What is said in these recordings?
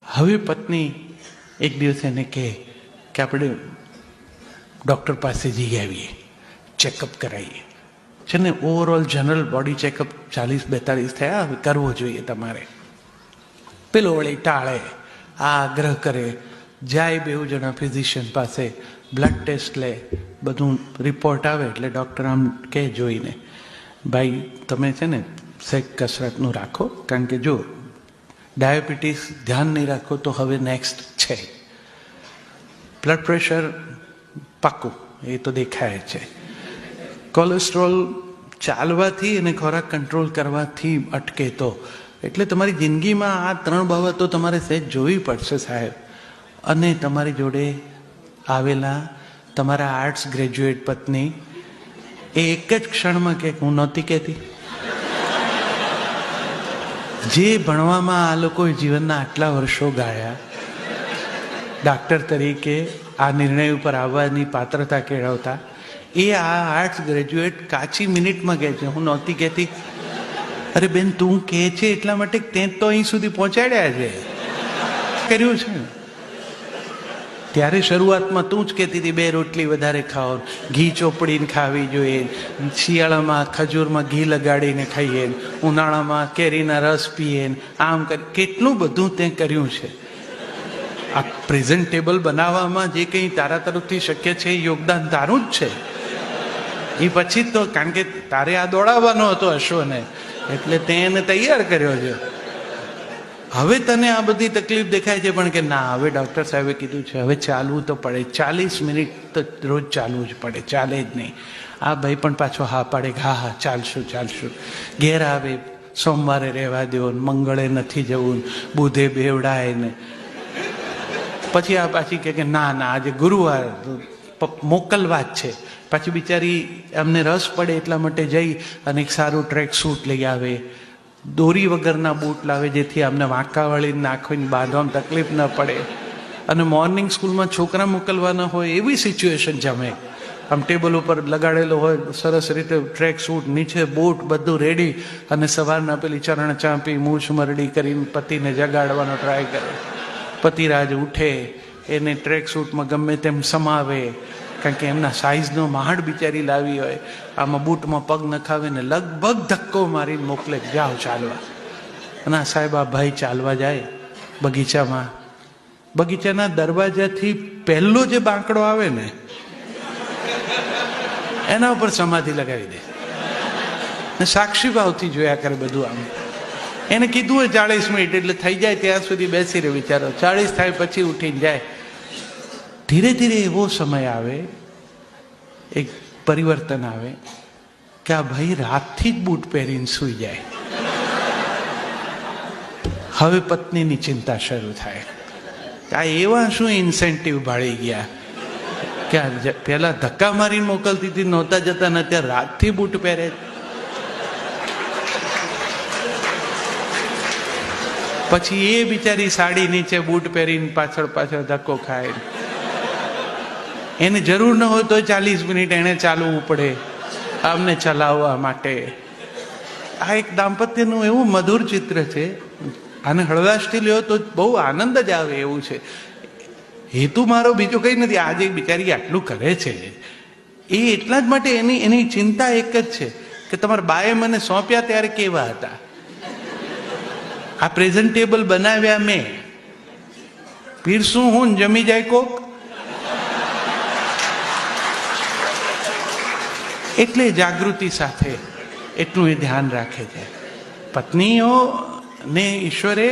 હવે પત્ની એક દિવસ એને કહે કે આપણે ડૉક્ટર પાસે જઈ આવીએ, ચેકઅપ કરાવીએ. છે ને ઓવરઓલ જનરલ બોડી ચેકઅપ 40-42 થયા, હવે કરવો જોઈએ તમારે. પેલો વળી ટાળે, આ આગ્રહ કરે, જાય બેઉ જણા ફિઝિશિયન પાસે, બ્લડ ટેસ્ટ લે, બધું રિપોર્ટ આવે એટલે ડૉક્ટર આમ કહે જોઈને, ભાઈ તમે છે ને સહેજ કસરતનું રાખો, કારણ કે જો ડાયાબિટીસ ધ્યાન નહીં રાખો તો હવે નેક્સ્ટ છે. બ્લડ પ્રેશર પાક્કું, એ તો દેખાય છે. કોલેસ્ટ્રોલ ચાલવાથી અને ખોરાક કંટ્રોલ કરવાથી અટકે તો. એટલે તમારી જિંદગીમાં આ 3 બાબતો તમારે સહેજ જોવી પડશે સાહેબ. અને તમારી જોડે આવેલા તમારા આર્ટ્સ ગ્રેજ્યુએટ પત્ની એ એક જ ક્ષણમાં કે હું નહોતી કહેતી. જે ભણવામાં આ લોકોએ જીવનના આટલા વર્ષો ગાળ્યા, ડાક્ટર તરીકે આ નિર્ણય ઉપર આવવાની પાત્રતા કેળવતા, એ આ આર્ટ્સ ગ્રેજ્યુએટ કાચી મિનિટમાં કહે છે હું નહોતી કહેતી. અરે બેન, તું કહે છે એટલા માટે તે તો અહીં સુધી પહોંચાડ્યા છે, કર્યું છે. ત્યારે શરૂઆતમાં તું જ કહેતી હતી 2 રોટલી વધારે ખાઓ, ઘી ચોપડીને ખાવી જોઈએ, શિયાળામાં ખજૂરમાં ઘી લગાડીને ખાઈએ, ઉનાળામાં કેરીના રસ પીએ, આમ કરી કેટલું બધું તે કર્યું છે. આ પ્રેઝન્ટેબલ બનાવવામાં જે કંઈ તારા તરફથી શક્ય છે એ યોગદાન તારું જ છે. એ પછી તો કારણ કે તારે આ દોડાવવાનો હતો અશ્વને, એટલે તે એને તૈયાર કર્યો છે. હવે તને આ બધી તકલીફ દેખાય છે, પણ કે ના, હવે ડૉક્ટર સાહેબે કીધું છે હવે ચાલવું તો પડે, 40 મિનિટ તો રોજ ચાલવું જ પડે, ચાલે જ નહીં. આ ભાઈ પણ પાછો હા પાડે, હા ચાલશું. ઘેર આવે, સોમવારે રહેવા દો, મંગળે નથી જવું, બુધે બેવડાય ને પછી આ પાછી કે ના આજે ગુરુવાર મોકલવા જ છે. પાછી બિચારી અમને રસ પડે એટલા માટે જઈ અને એક સારું ટ્રેક સૂટ લઈ આવે, દોરી વગરના બૂટ લાવે, જેથી અમને વાંકા વળીને નાખીને બાંધવામાં તકલીફ ન પડે. અને મોર્નિંગ સ્કૂલમાં છોકરા મોકલવાના હોય એવી સિચ્યુએશન જમે, આમ ટેબલ ઉપર લગાડેલો હોય સરસ રીતે ટ્રેક સૂટ, નીચે બૂટ, બધું રેડી, અને સવારના પેલી ચરણ ચાંપી મૂછ મરડી કરીને પતિને જગાડવાનો ટ્રાય કરે. પતિરાજ ઉઠે, એને ટ્રેક સૂટમાં ગમે તેમ સમાવે, કારણ કે એમના સાઇઝનો મહાડ બિચારી લાવી હોય, આમાં બૂટમાં પગ નખાવે ને લગભગ ધક્કો મારીને મોકલે, જાઓ ચાલવા. અને આ સાહેબ આ ભાઈ ચાલવા જાય બગીચામાં, બગીચાના દરવાજાથી પહેલો જે બાંકડો આવે ને એના ઉપર સમાધિ લગાવી દે ને સાક્ષી ભાવથી જોયા કરે બધું. આમ એને કીધું હોય 40 મિનિટ, એટલે થઈ જાય ત્યાં સુધી બેસી રહે વિચારો. 40 થાય પછી ઉઠીને જાય. ધીરે ધીરે એવો સમય આવે, એક પરિવર્તન આવે કે આ ભાઈ રાતથી જ બૂટ પહેરીને સૂઈ જાય. હવે પત્નીની ચિંતા શરૂ થાય કે આ એવા શું ઇન્સેન્ટિવ ભાળી ગયા કે પેલા ધક્કા મારીને મોકલતી હતી, નહોતા જતા ને અત્યારે રાતથી બૂટ પહેરે. પછી એ બિચારી સાડી નીચે બૂટ પહેરીને પાછળ ધક્કો ખાય. એને જરૂર ન હોય તો 40 મિનિટ એને ચાલવું પડે આમને ચલાવવા માટે. આ એક દાંપત્યનું એવું મધુર ચિત્ર છે. આને હળવાશથી લ્યો તો બહુ આનંદ જ આવે એવું છે. હેતુ મારો બીજો કંઈ નથી. આજે બિચારી આટલું કરે છે એ એટલા જ માટે એની ચિંતા એક જ છે કે તમારા બાએ મને સોંપ્યા ત્યારે કેવા હતા, આ પ્રેઝન્ટેબલ બનાવ્યા મેં, પીરસું હું જમી જાય કોક. એટલે જાગૃતિ સાથે એટલું એ ધ્યાન રાખે છે. પત્નીઓને ઈશ્વરે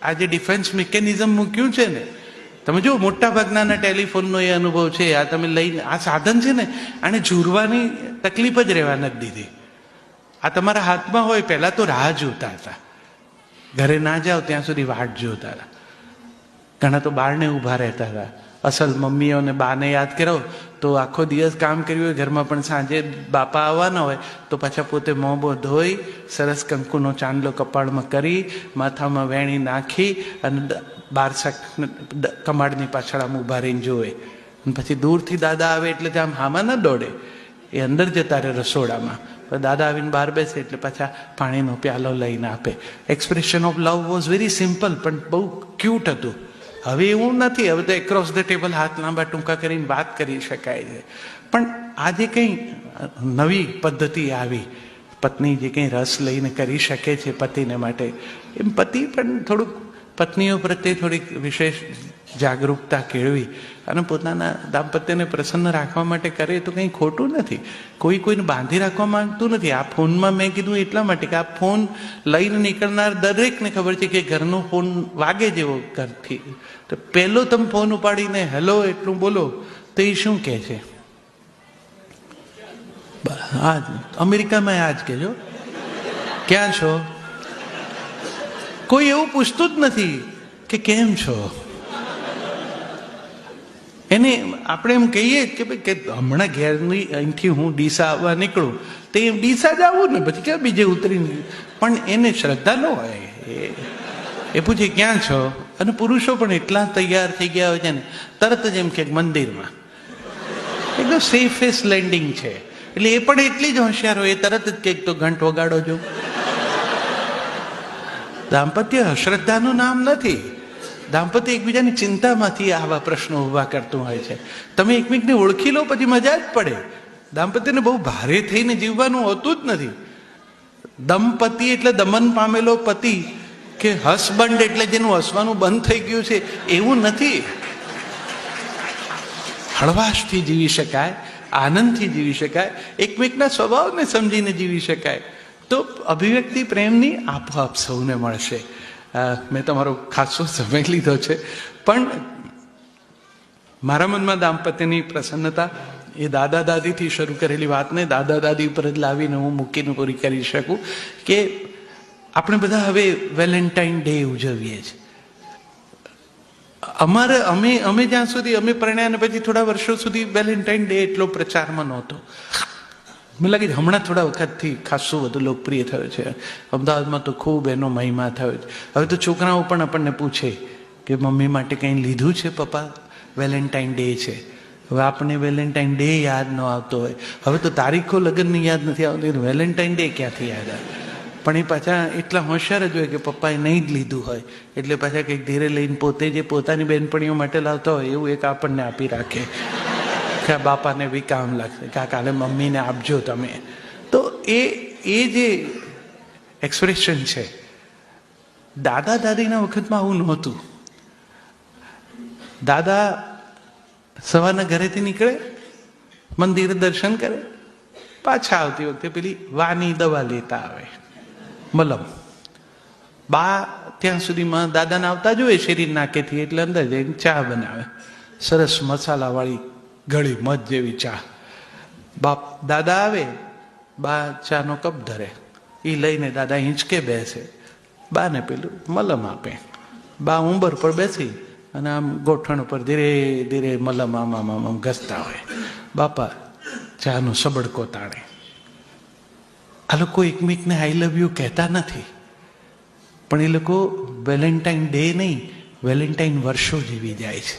આ જે ડિફેન્સ મિકેનિઝમ મૂક્યું છે ને, તમે જો મોટા ભાગના ટેલિફોનનો એ અનુભવ છે, આ તમે લઈને આ સાધન છે ને, આને ઝૂરવાની તકલીફ જ રહેવા નથી દીધી. આ તમારા હાથમાં હોય. પહેલાં તો રાહ જોતા હતા, ઘરે ના જાઓ ત્યાં સુધી વાટ જોતા હતા. ઘણા તો બારણે ઊભા રહેતા હતા. અસલ મમ્મીઓને બાને યાદ કરો તો આખો દિવસ કામ કર્યું હોય ઘરમાં, પણ સાંજે બાપા આવવાના હોય તો પાછા પોતે મોં ધોઈ, સરસ કંકુનો ચાંદલો કપાળમાં કરી, માથામાં વેણી નાખી અને બારસા કમાડની પાછળ આમ ઊભા રહીને જોવે. પછી દૂરથી દાદા આવે એટલે આમ હામાં ન દોડે, એ અંદર જતા રહે રસોડામાં. દાદા આવીને બહાર બેસે એટલે પાછા પાણીનો પ્યાલો લઈને આપે. Expression of love was very simple, પણ બહુ ક્યુટ હતું. હવે એવું નથી, હવે તો એક્રોસ ધ ટેબલ હાથ લાંબા ટૂંકા કરીને વાત કરી શકાય છે. પણ આજે કંઈ નવી પદ્ધતિ આવી, પત્ની જે કંઈ રસ લઈને કરી શકે છે પતિને માટે, એમ પતિ પણ થોડુંક પત્નીઓ પ્રત્યે થોડીક વિશેષ જાગૃતતા કેળવી અને પોતાના દાંપત્યને પ્રસન્ન રાખવા માટે કરે તો કંઈ ખોટું નથી. કોઈને બાંધી રાખવા માંગતું નથી. આ ફોનમાં મેં કીધું એટલા માટે કે આ ફોન લઈને નીકળનાર દરેકને ખબર છે કે ઘરનો ફોન વાગે જેવો ઘરથી, તો પહેલો તમે ફોન ઉપાડીને હેલો એટલું બોલો તો એ શું કહે છે? આજ અમેરિકામાં આજ કહેજો, ક્યાં છો? કોઈ એવું પૂછતું જ નથી કે કેમ છો. એને આપણે એમ કહીએ કે ભાઈ કે હમણાં ઘેરની અહીંથી હું ડીસા આવવા નીકળું તો એમ ડીસા જ આવું ને, પછી ક્યાં બીજે ઉતરીને. પણ એને શ્રદ્ધા ન હોય, એ પૂછે ક્યાં છો. અને પુરુષો પણ એટલા તૈયાર થઈ ગયા હોય છે ને, તરત જ એમ કે મંદિરમાં. એકદમ સેફેસ્ટ લેન્ડિંગ છે. એટલે એ પણ એટલી જ હોશિયાર હોય, એ તરત જ કંઈક તો ઘંટ વગાડો જો. દાંપત્ય અશ્રદ્ધાનું નામ નથી. દાંપત્ય એકબીજાની ચિંતામાંથી આવા પ્રશ્નો ઊભા કરતું હોય છે. તમે એકમેકને ઓળખી લો પછી મજા જ પડે. દાંપત્યને બહુ ભારે થઈને જીવવાનું હોતું જ નથી. દંપતિ એટલે દમન પામેલો પતિ કે હસબન્ડ એટલે જેનું હસવાનું બંધ થઈ ગયું છે એવું નથી. હળવાશથી જીવી શકાય, આનંદથી જીવી શકાય, એકમેકના સ્વભાવને સમજીને જીવી શકાય, તો અભિવ્યક્તિ પ્રેમની આપોઆપ સૌને મળશે. મેં તમારો ખાસો સમય લીધો છે, પણ મારા મનમાં દાંપત્યની પ્રસન્નતા એ દાદા દાદીથી શરૂ કરેલી વાતને દાદા દાદી ઉપર જ લાવીને હું મૂકીને પૂરી કરી શકું કે આપણે બધા હવે વેલેન્ટાઇન ડે ઉજવીએ છીએ. અમે જ્યાં સુધી અમે પરણ્યા પછી થોડા વર્ષો સુધી વેલેન્ટાઇન ડે એટલો પ્રચારમાં નહોતો. મને લાગે છે હમણાં થોડા વખતથી ખાસું વધુ લોકપ્રિય થયો છે. અમદાવાદમાં તો ખૂબ એનો મહિમા થયો છે. હવે તો છોકરાઓ પણ આપણને પૂછે કે મમ્મી માટે કંઈ લીધું છે પપ્પા? વેલેન્ટાઇન ડે છે. હવે આપણને વેલેન્ટાઇન ડે યાદ ન આવતો હોય, હવે તો તારીખો લગ્નની યાદ નથી આવતી, વેલેન્ટાઇન ડે ક્યાંથી યાદ આવે? પણ એ પાછા એટલા હોશિયાર જ હોય કે પપ્પાએ નહીં જ લીધું હોય એટલે પાછા કંઈક ધીરે લઈને પોતે જે પોતાની બહેનપણીઓ માટે લાવતા હોય એવું એક આપણને આપી રાખે કે બાપાને બી કામ લાગશે, કાલે મમ્મીને આપજો તમે. તો એ જે એક્સપ્રેશન છે, દાદા દાદીના વખતમાં આવું નહોતું. દાદા સવારના ઘરેથી નીકળે, મંદિરે દર્શન કરે, પાછા આવતી વખતે પેલી વાની દવા લેતા આવે, મલમ. બા ત્યાં સુધીમાં દાદાને આવતા જોઈએ શેરી નાકેથી, એટલે અંદર જઈને ચા બનાવે, સરસ મસાલાવાળી ગળી મધ જેવી ચા. દાદા આવે, બા ચાનો કપ ધરે, એ લઈને દાદા હિંચકે બેસે, બાને પેલું મલમ આપે. બા ઉંબર પર બેસી અને આમ ગોઠણ ઉપર ધીરે ધીરે મલમ આમ ઘસતા હોય. બાપા ચાનો સબડકો તાણે. આ લોકો એકમેકને આઈ લવ યુ કહેતા નથી, પણ એ લોકો વેલેન્ટાઇન ડે નહીં, વેલેન્ટાઇન વર્ષો જીવી જાય છે.